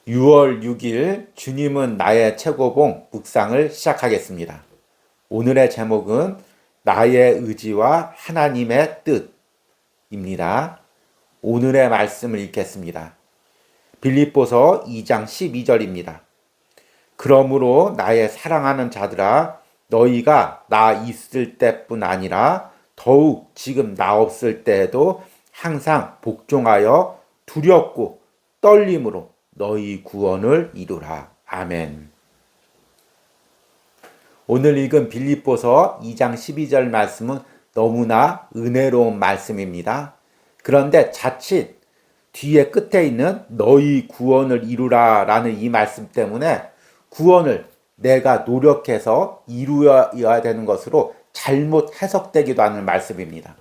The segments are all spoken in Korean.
6월 6일 주님은 나의 최고봉 묵상을 시작하겠습니다. 오늘의 제목은 나의 의지와 하나님의 뜻입니다. 오늘의 말씀을 읽겠습니다. 빌립보서 2장 12절입니다. 그러므로 나의 사랑하는 자들아 너희가 나 있을 때뿐 아니라 더욱 지금 나 없을 때에도 항상 복종하여 두렵고 떨림으로 너희 구원을 이루라. 아멘. 오늘 읽은 빌립보서 2장 12절 말씀은 너무나 은혜로운 말씀입니다. 그런데 자칫 뒤에 끝에 있는 너희 구원을 이루라 라는 이 말씀 때문에 구원을 내가 노력해서 이루어야 되는 것으로 잘못 해석되기도 하는 말씀입니다.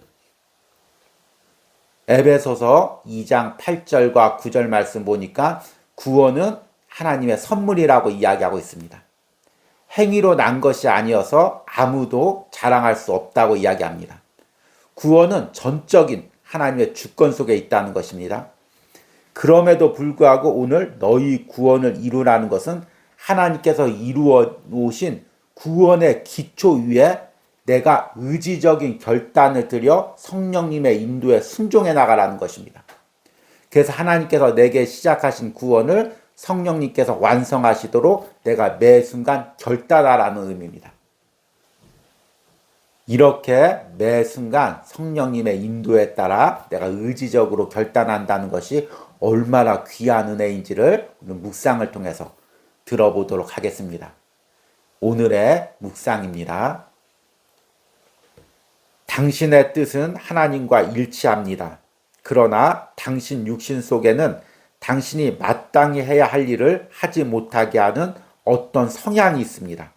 에베소서 2장 8절과 9절 말씀 보니까 구원은 하나님의 선물이라고 이야기하고 있습니다. 행위로 난 것이 아니어서 아무도 자랑할 수 없다고 이야기합니다. 구원은 전적인 하나님의 주권 속에 있다는 것입니다. 그럼에도 불구하고 오늘 너희 구원을 이루라는 것은 하나님께서 이루어 놓으신 구원의 기초 위에 내가 의지적인 결단을 들여 성령님의 인도에 순종해 나가라는 것입니다. 그래서 하나님께서 내게 시작하신 구원을 성령님께서 완성하시도록 내가 매 순간 결단하라는 의미입니다. 이렇게 매 순간 성령님의 인도에 따라 내가 의지적으로 결단한다는 것이 얼마나 귀한 은혜인지를 오늘 묵상을 통해서 들어보도록 하겠습니다. 오늘의 묵상입니다. 당신의 뜻은 하나님과 일치합니다. 그러나 당신 육신 속에는 당신이 마땅히 해야 할 일을 하지 못하게 하는 어떤 성향이 있습니다.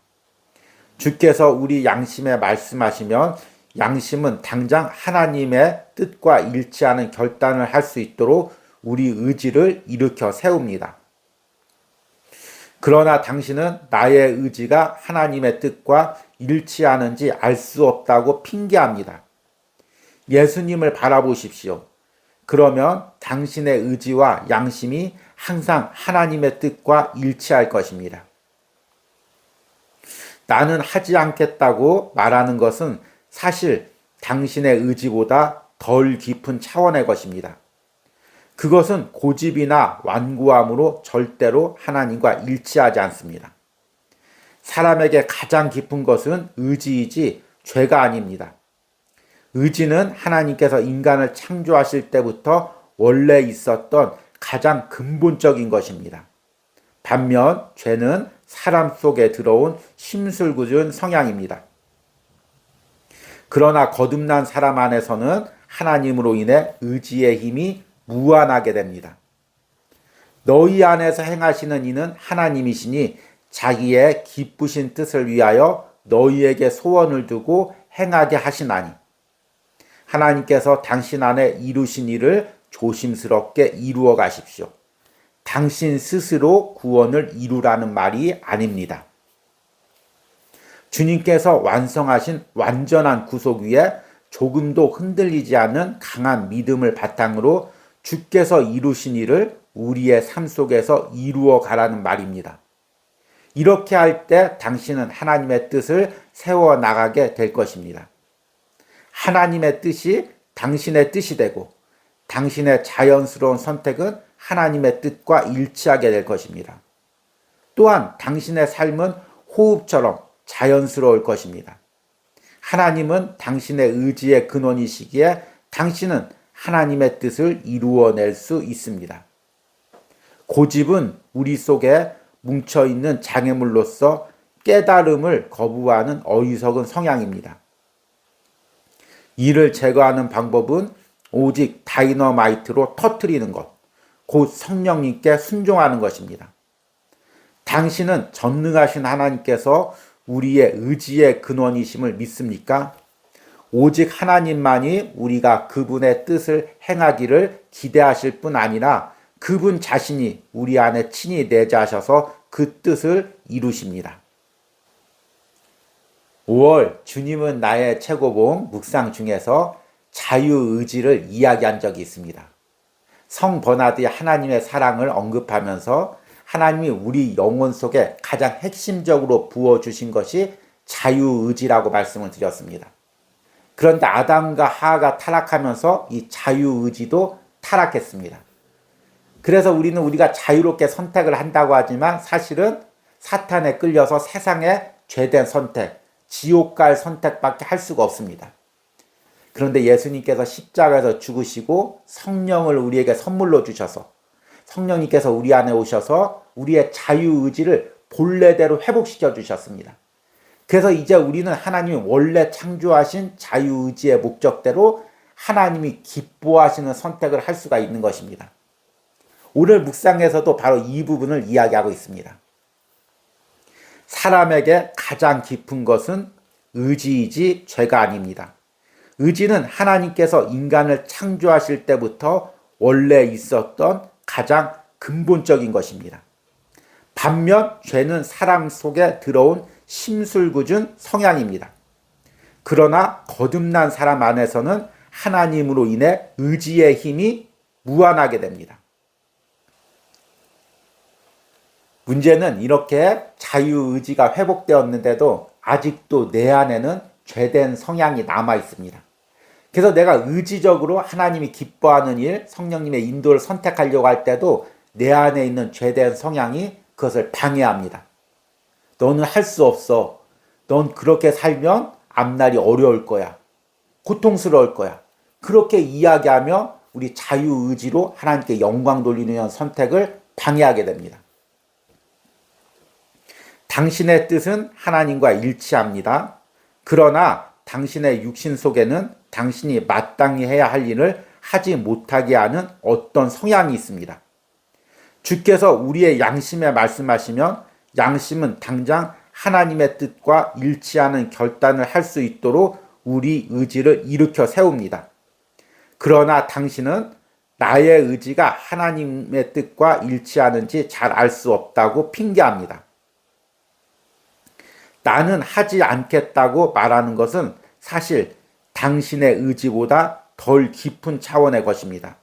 주께서 우리 양심에 말씀하시면 양심은 당장 하나님의 뜻과 일치하는 결단을 할 수 있도록 우리 의지를 일으켜 세웁니다. 그러나 당신은 나의 의지가 하나님의 뜻과 일치하는지 알 수 없다고 핑계합니다. 예수님을 바라보십시오. 그러면 당신의 의지와 양심이 항상 하나님의 뜻과 일치할 것입니다. 나는 하지 않겠다고 말하는 것은 사실 당신의 의지보다 덜 깊은 차원의 것입니다. 그것은 고집이나 완고함으로 절대로 하나님과 일치하지 않습니다. 사람에게 가장 깊은 것은 의지이지 죄가 아닙니다. 의지는 하나님께서 인간을 창조하실 때부터 원래 있었던 가장 근본적인 것입니다. 반면 죄는 사람 속에 들어온 심술궂은 성향입니다. 그러나 거듭난 사람 안에서는 하나님으로 인해 의지의 힘이 무한하게 됩니다. 너희 안에서 행하시는 이는 하나님이시니 자기의 기쁘신 뜻을 위하여 너희에게 소원을 두고 행하게 하시나니 하나님께서 당신 안에 이루신 일을 조심스럽게 이루어 가십시오. 당신 스스로 구원을 이루라는 말이 아닙니다. 주님께서 완성하신 완전한 구속 위에 조금도 흔들리지 않는 강한 믿음을 바탕으로 주께서 이루신 일을 우리의 삶 속에서 이루어 가라는 말입니다. 이렇게 할 때 당신은 하나님의 뜻을 세워 나가게 될 것입니다. 하나님의 뜻이 당신의 뜻이 되고 당신의 자연스러운 선택은 하나님의 뜻과 일치하게 될 것입니다. 또한 당신의 삶은 호흡처럼 자연스러울 것입니다. 하나님은 당신의 의지의 근원이시기에 당신은 하나님의 뜻을 이루어낼 수 있습니다. 고집은 우리 속에 뭉쳐있는 장애물로서 깨달음을 거부하는 어리석은 성향입니다. 이를 제거하는 방법은 오직 다이너마이트로 터뜨리는 것, 곧 성령님께 순종하는 것입니다. 당신은 전능하신 하나님께서 우리의 의지의 근원이심을 믿습니까? 오직 하나님만이 우리가 그분의 뜻을 행하기를 기대하실 뿐 아니라 그분 자신이 우리 안에 친히 내재하셔서 그 뜻을 이루십니다. 5월 주님은 나의 최고봉 묵상 중에서 자유의지를 이야기한 적이 있습니다. 성 버나드의 하나님의 사랑을 언급하면서 하나님이 우리 영혼 속에 가장 핵심적으로 부어주신 것이 자유의지라고 말씀을 드렸습니다. 그런데 아담과 하와가 타락하면서 이 자유의지도 타락했습니다. 그래서 우리가 자유롭게 선택을 한다고 하지만 사실은 사탄에 끌려서 세상의 죄된 선택, 지옥 갈 선택밖에 할 수가 없습니다. 그런데 예수님께서 십자가에서 죽으시고 성령을 우리에게 선물로 주셔서 성령님께서 우리 안에 오셔서 우리의 자유의지를 본래대로 회복시켜 주셨습니다. 그래서 이제 우리는 하나님이 원래 창조하신 자유의지의 목적대로 하나님이 기뻐하시는 선택을 할 수가 있는 것입니다. 오늘 묵상에서도 바로 이 부분을 이야기하고 있습니다. 사람에게 가장 깊은 것은 의지이지 죄가 아닙니다. 의지는 하나님께서 인간을 창조하실 때부터 원래 있었던 가장 근본적인 것입니다. 반면 죄는 사람 속에 들어온 심술궂은 성향입니다. 그러나 거듭난 사람 안에서는 하나님으로 인해 의지의 힘이 무한하게 됩니다. 문제는 이렇게 자유의지가 회복되었는데도 아직도 내 안에는 죄된 성향이 남아 있습니다. 그래서 내가 의지적으로 하나님이 기뻐하는 일, 성령님의 인도를 선택하려고 할 때도 내 안에 있는 죄된 성향이 그것을 방해합니다. 너는 할 수 없어. 넌 그렇게 살면 앞날이 어려울 거야. 고통스러울 거야. 그렇게 이야기하며 우리 자유의지로 하나님께 영광 돌리는 선택을 방해하게 됩니다. 당신의 뜻은 하나님과 일치합니다. 그러나 당신의 육신 속에는 당신이 마땅히 해야 할 일을 하지 못하게 하는 어떤 성향이 있습니다. 주께서 우리의 양심에 말씀하시면 양심은 당장 하나님의 뜻과 일치하는 결단을 할 수 있도록 우리 의지를 일으켜 세웁니다. 그러나 당신은 나의 의지가 하나님의 뜻과 일치하는지 잘 알 수 없다고 핑계합니다. 나는 하지 않겠다고 말하는 것은 사실 당신의 의지보다 덜 깊은 차원의 것입니다.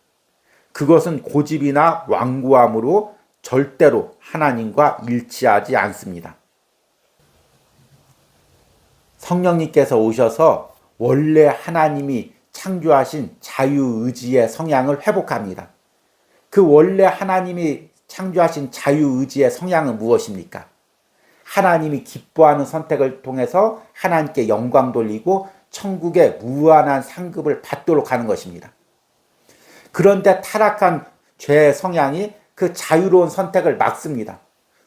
그것은 고집이나 완고함으로 절대로 하나님과 일치하지 않습니다. 성령님께서 오셔서 원래 하나님이 창조하신 자유의지의 성향을 회복합니다. 그 원래 하나님이 창조하신 자유의지의 성향은 무엇입니까? 하나님이 기뻐하는 선택을 통해서 하나님께 영광 돌리고 천국의 무한한 상급을 받도록 하는 것입니다. 그런데 타락한 죄의 성향이 그 자유로운 선택을 막습니다.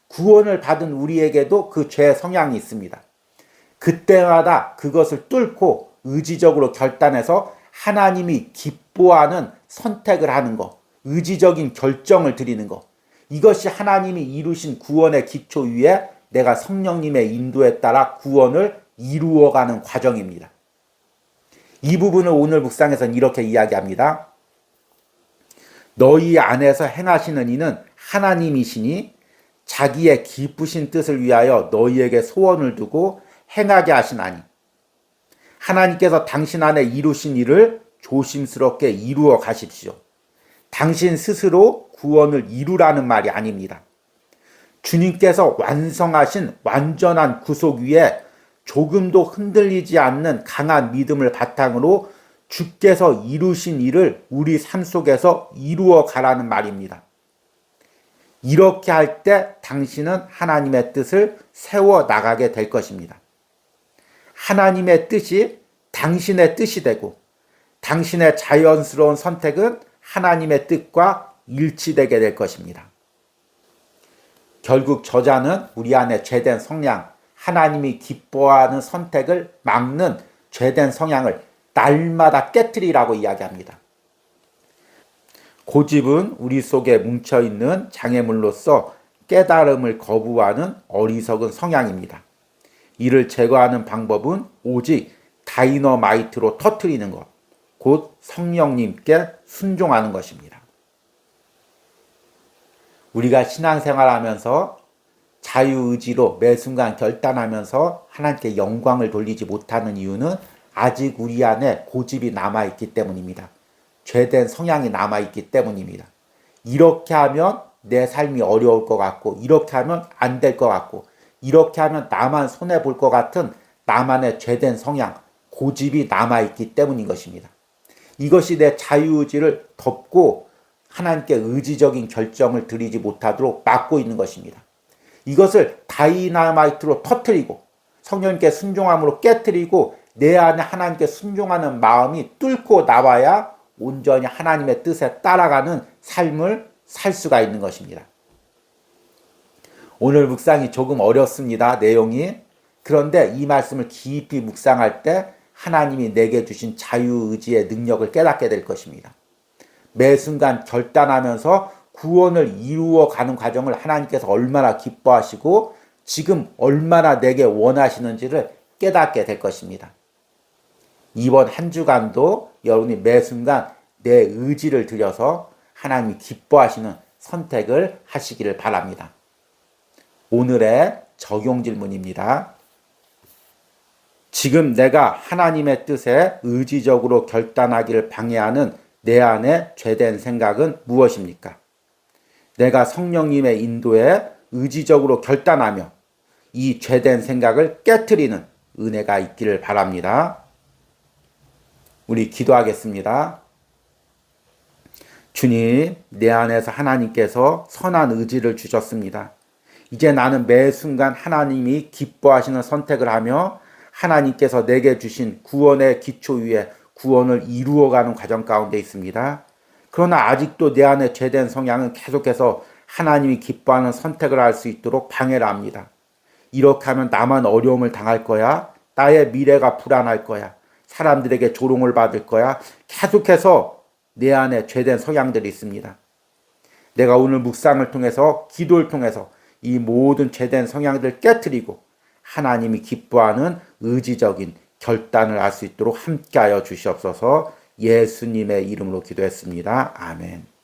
구원을 받은 우리에게도 그 죄의 성향이 있습니다. 그때마다 그것을 뚫고 의지적으로 결단해서 하나님이 기뻐하는 선택을 하는 것, 의지적인 결정을 드리는 것, 이것이 하나님이 이루신 구원의 기초 위에 내가 성령님의 인도에 따라 구원을 이루어가는 과정입니다. 이 부분을 오늘 묵상에서는 이렇게 이야기합니다. 너희 안에서 행하시는 이는 하나님이시니 자기의 기쁘신 뜻을 위하여 너희에게 소원을 두고 행하게 하시나니 하나님께서 당신 안에 이루신 일을 조심스럽게 이루어 가십시오. 당신 스스로 구원을 이루라는 말이 아닙니다. 주님께서 완성하신 완전한 구속 위에 조금도 흔들리지 않는 강한 믿음을 바탕으로 주께서 이루신 일을 우리 삶 속에서 이루어 가라는 말입니다. 이렇게 할 때 당신은 하나님의 뜻을 세워 나가게 될 것입니다. 하나님의 뜻이 당신의 뜻이 되고 당신의 자연스러운 선택은 하나님의 뜻과 일치되게 될 것입니다. 결국 저자는 우리 안에 죄된 성향, 하나님이 기뻐하는 선택을 막는 죄된 성향을 날마다 깨트리라고 이야기합니다. 고집은 우리 속에 뭉쳐있는 장애물로서 깨달음을 거부하는 어리석은 성향입니다. 이를 제거하는 방법은 오직 다이너마이트로 터뜨리는 것, 곧 성령님께 순종하는 것입니다. 우리가 신앙생활하면서 자유의지로 매 순간 결단하면서 하나님께 영광을 돌리지 못하는 이유는 아직 우리 안에 고집이 남아있기 때문입니다. 죄된 성향이 남아있기 때문입니다. 이렇게 하면 내 삶이 어려울 것 같고, 이렇게 하면 안 될 것 같고, 이렇게 하면 나만 손해볼 것 같은 나만의 죄된 성향, 고집이 남아있기 때문인 것입니다. 이것이 내 자유의지를 덮고 하나님께 의지적인 결정을 드리지 못하도록 막고 있는 것입니다. 이것을 다이나마이트로 터뜨리고 성령님께 순종함으로 깨뜨리고 내 안에 하나님께 순종하는 마음이 뚫고 나와야 온전히 하나님의 뜻에 따라가는 삶을 살 수가 있는 것입니다. 오늘 묵상이 조금 어렵습니다. 내용이. 그런데 이 말씀을 깊이 묵상할 때 하나님이 내게 주신 자유의지의 능력을 깨닫게 될 것입니다. 매 순간 결단하면서 구원을 이루어가는 과정을 하나님께서 얼마나 기뻐하시고 지금 얼마나 내게 원하시는지를 깨닫게 될 것입니다. 이번 한 주간도 여러분이 매 순간 내 의지를 들여서 하나님이 기뻐하시는 선택을 하시기를 바랍니다. 오늘의 적용 질문입니다. 지금 내가 하나님의 뜻에 의지적으로 결단하기를 방해하는 내 안의 죄된 생각은 무엇입니까? 내가 성령님의 인도에 의지적으로 결단하며 이 죄된 생각을 깨트리는 은혜가 있기를 바랍니다. 우리 기도하겠습니다. 주님, 내 안에서 하나님께서 선한 의지를 주셨습니다. 이제 나는 매 순간 하나님이 기뻐하시는 선택을 하며 하나님께서 내게 주신 구원의 기초 위에 구원을 이루어가는 과정 가운데 있습니다. 그러나 아직도 내 안에 죄된 성향은 계속해서 하나님이 기뻐하는 선택을 할 수 있도록 방해를 합니다. 이렇게 하면 나만 어려움을 당할 거야. 나의 미래가 불안할 거야. 사람들에게 조롱을 받을 거야. 계속해서 내 안에 죄된 성향들이 있습니다. 내가 오늘 묵상을 통해서 기도를 통해서 이 모든 죄된 성향들을 깨트리고 하나님이 기뻐하는 의지적인 결단을 할 수 있도록 함께하여 주시옵소서. 예수님의 이름으로 기도했습니다. 아멘.